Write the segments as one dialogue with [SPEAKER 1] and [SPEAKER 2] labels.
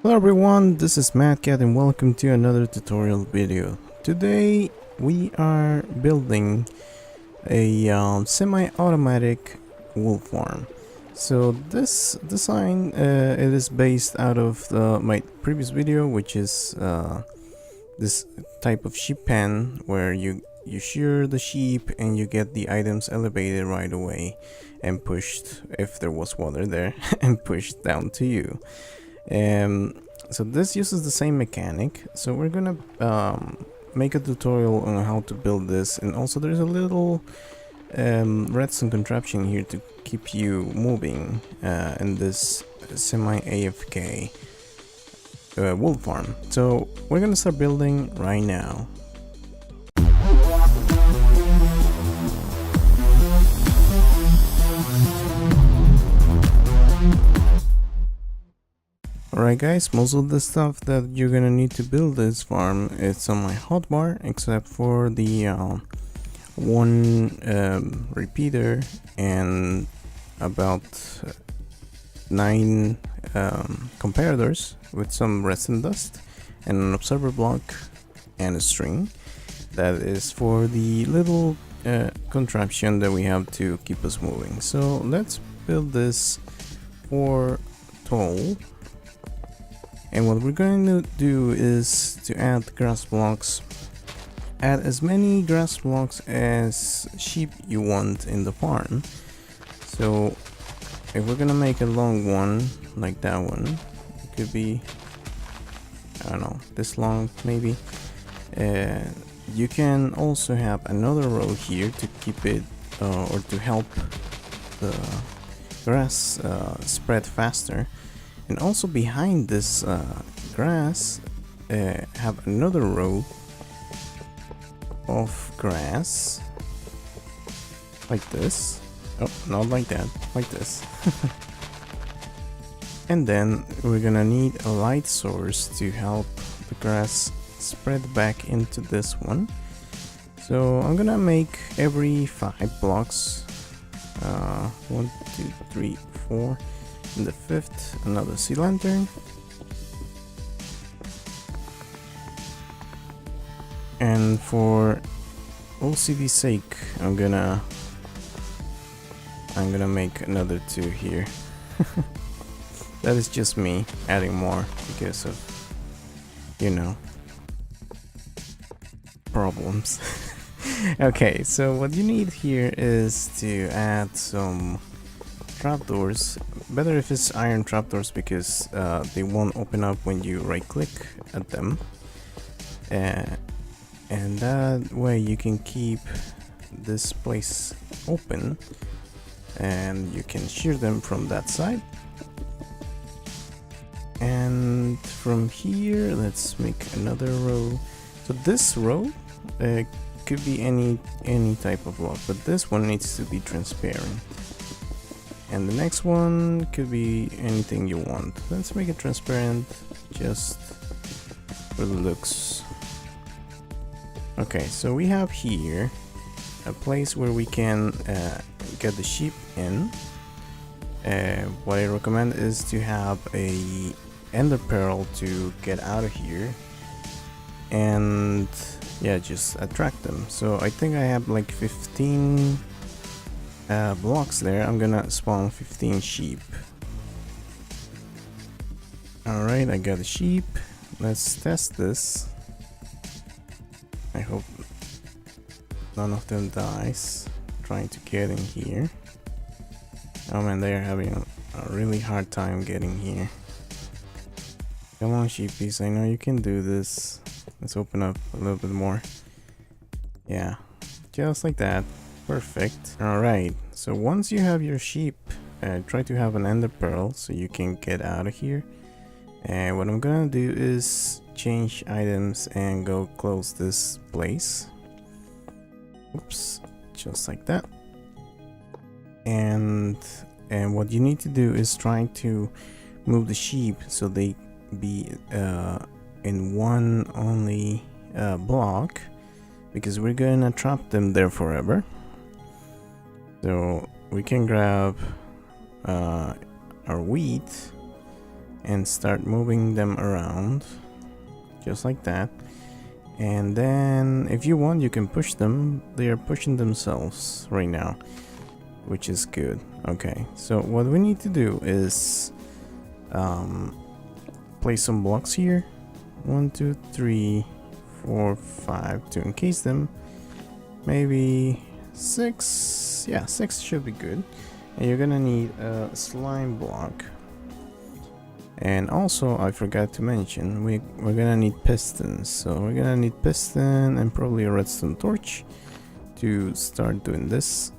[SPEAKER 1] Hello everyone, this is MadCat and welcome to another tutorial video. Today we are building a semi-automatic wool farm. So this design it is based out of my previous video, which is this type of sheep pen where you shear the sheep and you get the items elevated right away and pushed, if there was water there, and pushed down to you. So this uses the same mechanic, so we're gonna make a tutorial on how to build this, and also there's a little redstone contraption here to keep you moving in this semi-AFK wool farm. So we're gonna start building right now. Alright guys, most of the stuff that you're gonna need to build this farm is on my hotbar, except for the one repeater and about 9 comparators with some resin dust and an observer block and a string. That is for the little contraption that we have to keep us moving. So let's build this 4 tall. And what we're going to do is to add grass blocks. Add as many grass blocks as sheep you want in the farm. So if we're gonna make a long one like that one, it could be, I don't know, this long maybe. You can also have another row here to keep it or to help the grass spread faster. And also behind this grass have another row of grass like this. Oh, not like that, like this. And then we're gonna need a light source to help the grass spread back into this one. So I'm gonna make every 5 blocks 1, 2, 3, 4. In the 5th, another sea lantern. And for OCD's sake, I'm gonna make another 2 here. That is just me adding more because of, you know, problems. Okay, so what you need here is to add some trapdoors. Better if it's iron trapdoors because they won't open up when you right click at them, and that way you can keep this place open and you can shear them from that side. And from here let's make another row. So this row could be any type of block, but this one needs to be transparent. And the next one could be anything you want. Let's make it transparent just for the looks. Okay, so we have here a place where we can get the sheep in. What I recommend is to have a ender pearl to get out of here. And yeah, just attract them. So I think I have like 15 blocks there. I'm gonna spawn 15 sheep. Alright, I got a sheep. Let's test this. I hope none of them dies trying to get in here. Oh man, they are having a really hard time getting here. Come on sheepies, I know you can do this. Let's open up a little bit more. Yeah, just like that. Perfect. Alright, so once you have your sheep, try to have an ender pearl so you can get out of here. And what I'm gonna do is change items and go close this place. Oops, just like that. And what you need to do is try to move the sheep so they be in one only block, because we're gonna trap them there forever. So we can grab our wheat and start moving them around just like that. And then if you want, you can push them. They are pushing themselves right now, which is good. Okay, so what we need to do is place some blocks here. 1, 2, 3, 4, 5 to encase them. Maybe 6. Yeah, 6 should be good. And you're gonna need a slime block. And also, I forgot to mention, we're gonna need pistons. So we're gonna need piston and probably a redstone torch to start doing this.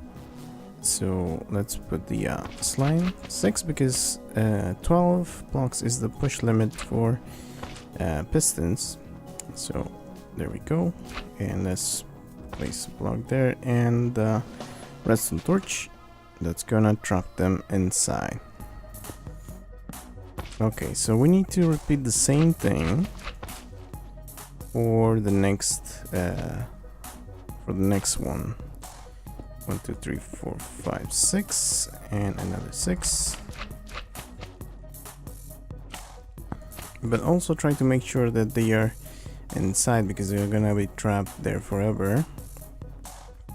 [SPEAKER 1] So let's put the slime 6 because 12 blocks is the push limit for pistons. So there we go. And let's place a block there and redstone torch that's gonna trap them inside. Okay, so we need to repeat the same thing for the next one. 1, 2, 3, 4, 5, 6, and another 6. But also try to make sure that they are inside because they're gonna be trapped there forever.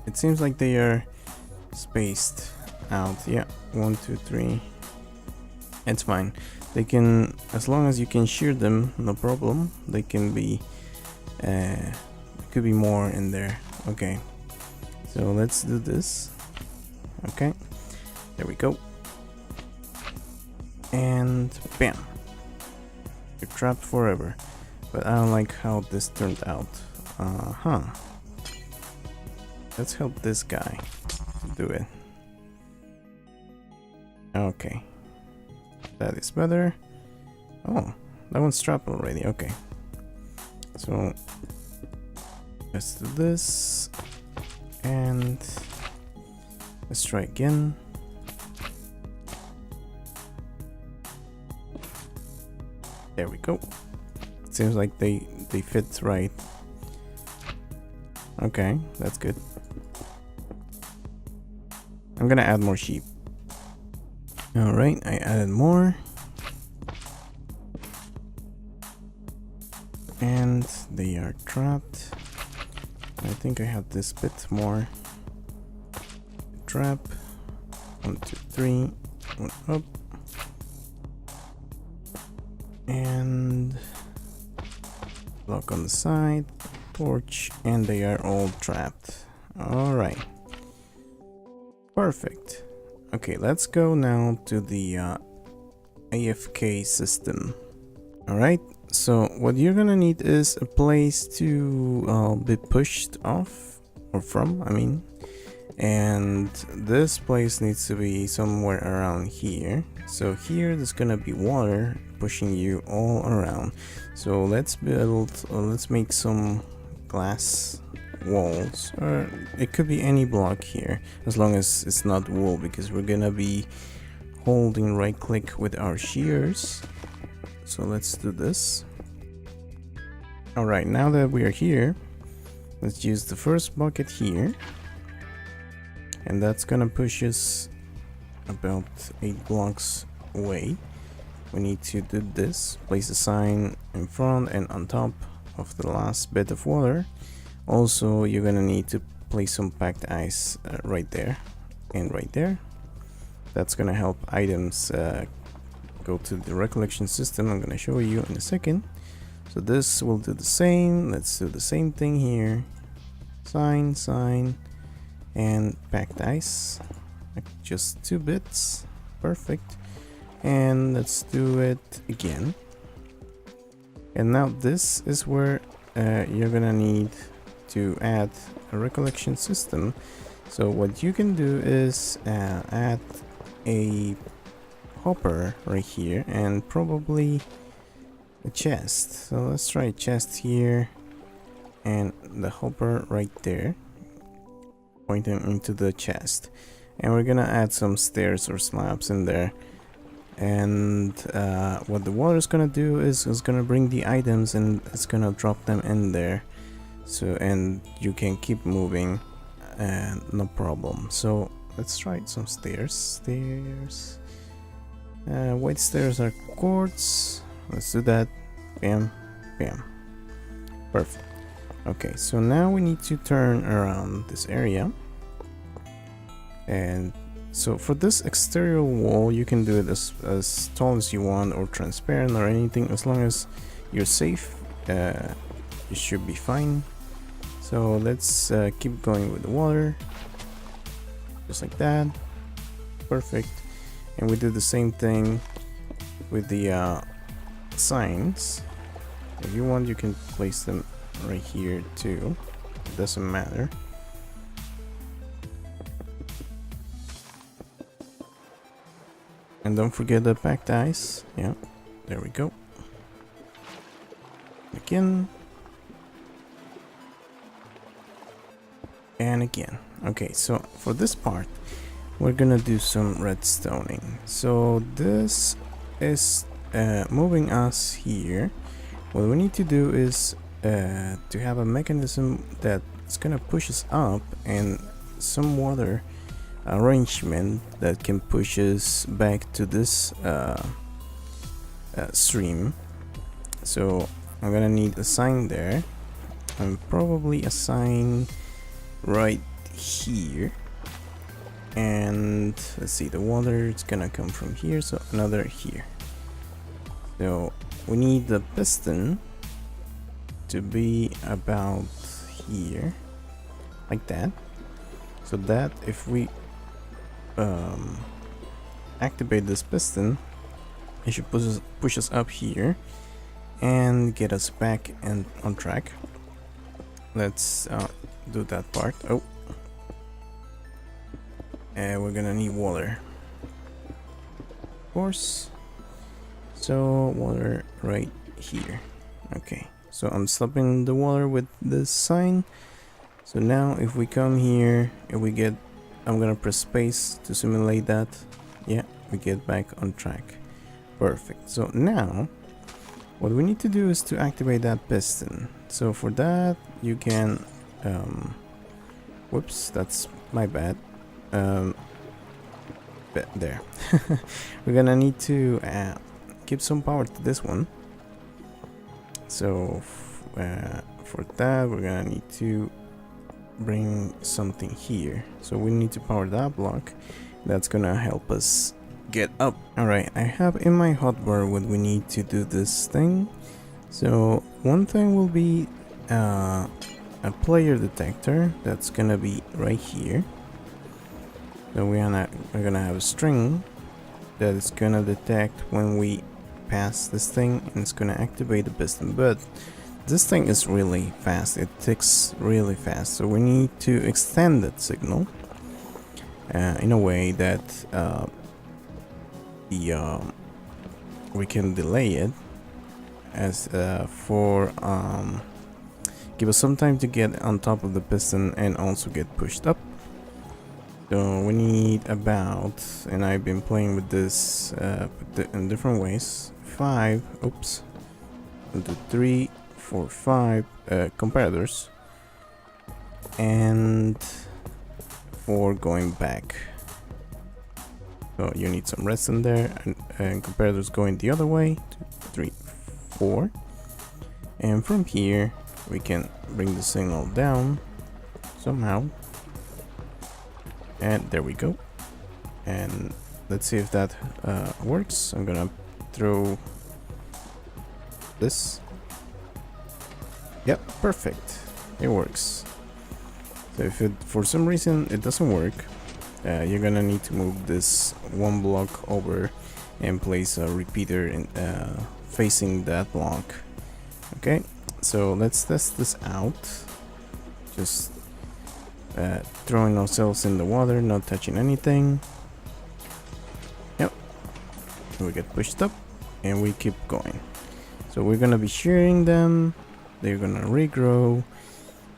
[SPEAKER 1] It seems like they are spaced out. Yeah, 1, 2, 3. It's fine. They can, as long as you can shear them, no problem. They can be, could be more in there. Okay, so let's do this. Okay, there we go. And bam, you're trapped forever. But I don't like how this turned out. Let's help this guy do it. Okay, that is better. Oh, that one's trapped already. Okay, so let's do this and let's try again. There we go. It seems like they fit right. Okay, that's good. I'm gonna add more sheep. Alright, I added more. And they are trapped. I think I have this bit more. Trap. 1, 2, 3. 1 up. And block on the side. Torch. And they are all trapped. Alright. Perfect. Okay, let's go now to the AFK system. Alright, so what you're gonna need is a place to be pushed off, or from, I mean. And this place needs to be somewhere around here. So here there's gonna be water pushing you all around. So let's build, let's make some glass walls, or it could be any block here as long as it's not wool, because we're gonna be holding right click with our shears. So let's do this. Alright, now that we are here, let's use the first bucket here, and that's gonna push us about 8 blocks away. We need to do this, place a sign in front and on top of the last bit of water. Also, you're gonna need to place some packed ice right there and right there. That's gonna help items go to the recollection system. I'm gonna show you in a second. So this will do the same. Let's do the same thing here. Sign, sign, and packed ice. Just 2 bits. Perfect. And let's do it again. And now this is where you're gonna need to add a recollection system. So what you can do is add a hopper right here and probably a chest. So let's try a chest here and the hopper right there pointing into the chest, and we're gonna add some stairs or slabs in there. And what the water is gonna do is it's gonna bring the items and it's gonna drop them in there. So, and you can keep moving and no problem. So let's try some stairs. White stairs are quartz. Let's do that. Bam, bam. Perfect. Okay, so now we need to turn around this area. And so for this exterior wall, you can do it as tall as you want, or transparent, or anything. As long as you're safe, you should be fine. So let's keep going with the water. Just like that. Perfect. And we do the same thing with the signs. If you want, you can place them right here too. It doesn't matter. And don't forget the packed ice. Yeah, there we go. Again. And again. Okay, so for this part, we're gonna do some redstoning. So this is moving us here. What we need to do is to have a mechanism that's gonna push us up, and some water arrangement that can push us back to this stream. So I'm gonna need a sign there, and probably a sign right here. And let's see, the water is gonna come from here, so another here. So we need the piston to be about here, like that, so that if we activate this piston, it should push us up here and get us back and on track. Let's do that part. Oh, and we're gonna need water, of course. So water right here. Okay, so I'm stopping the water with this sign. So now if we come here, if we get, I'm gonna press space to simulate that. Yeah, we get back on track. Perfect. So now what we need to do is to activate that piston. So for that, you can whoops, that's my bad. There. We're gonna need to give some power to this one. So for that, we're gonna need to bring something here. So we need to power that block. That's gonna help us get up. Alright, I have in my hotbar what we need to do this thing. So one thing will be a player detector. That's gonna be right here. So we're gonna have a string that is gonna detect when we pass this thing, and it's gonna activate the piston. But this thing is really fast, it ticks really fast, so we need to extend that signal in a way that we can delay it as give us some time to get on top of the piston and also get pushed up. So we need about, and I've been playing with this in different ways, 5, oops, 1, 2, 3, 4, 5 comparators, and 4 going back. So you need some rest in there, and comparators going the other way, 2, 3, 4. And from here we can bring the signal down somehow. And there we go. And let's see if that works. I'm gonna throw this. Yep, perfect. It works. So if it for some reason it doesn't work, you're gonna need to move this one block over and place a repeater in, facing that block. Okay, so let's test this out. Just throwing ourselves in the water, not touching anything. Yep, we get pushed up and we keep going. So we're gonna be shearing them, they're gonna regrow,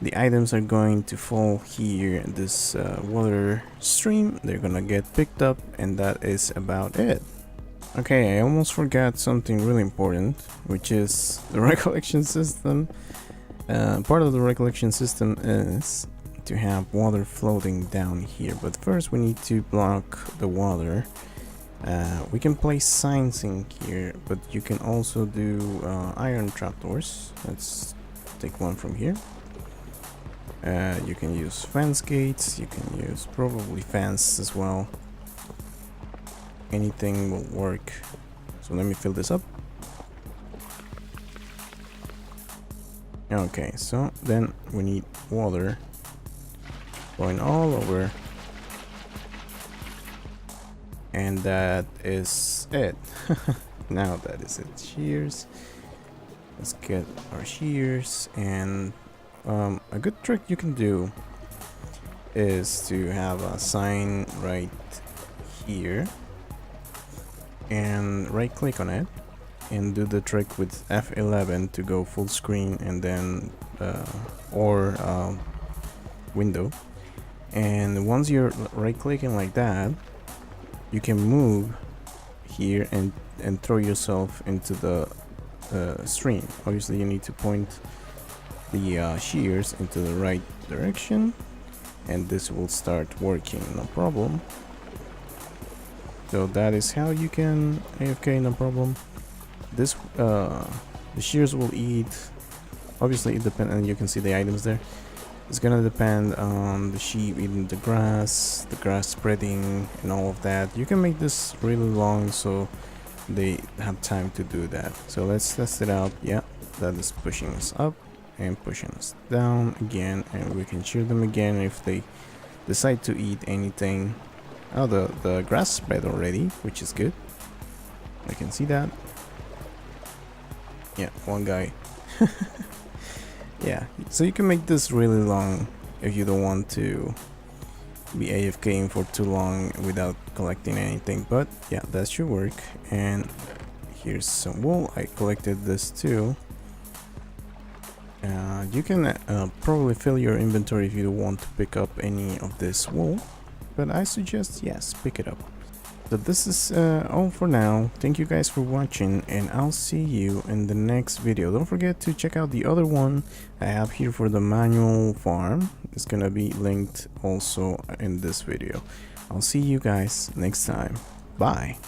[SPEAKER 1] the items are going to fall here in this water stream, they're gonna get picked up, and that is about it. Okay, I almost forgot something really important, which is the recollection system. Part of the recollection system is to have water floating down here, but first we need to block the water We can place signs in here, but you can also do iron trapdoors. Let's take one from here. You can use fence gates, you can use probably fence as well. Anything will work. So let me fill this up. Okay, so then we need water going all over. And that is it. Now that is it. Shears. Let's get our shears. And a good trick you can do is to have a sign right here and right click on it and do the trick with F11 to go full screen, and then window. And once you're right clicking like that, you can move here and throw yourself into the stream. Obviously you need to point the shears into the right direction, and this will start working, no problem. So that is how you can AFK, no problem. This the shears will eat, obviously it depends, and you can see the items there. It's gonna depend on the sheep eating the grass spreading and all of that. You can make this really long so they have time to do that. So let's test it out. Yeah, that is pushing us up and pushing us down again, and we can shear them again if they decide to eat anything. Oh, the grass spread already, which is good. I can see that. Yeah, one guy. Yeah, so you can make this really long if you don't want to be AFKing for too long without collecting anything, but yeah, that should work. And here's some wool. I collected this too. You can probably fill your inventory if you don't want to pick up any of this wool, but I suggest yes, pick it up. So this is all for now. Thank you guys for watching, and I'll see you in the next video. Don't forget to check out the other one I have here for the manual farm. It's gonna be linked also in this video. I'll see you guys next time. Bye.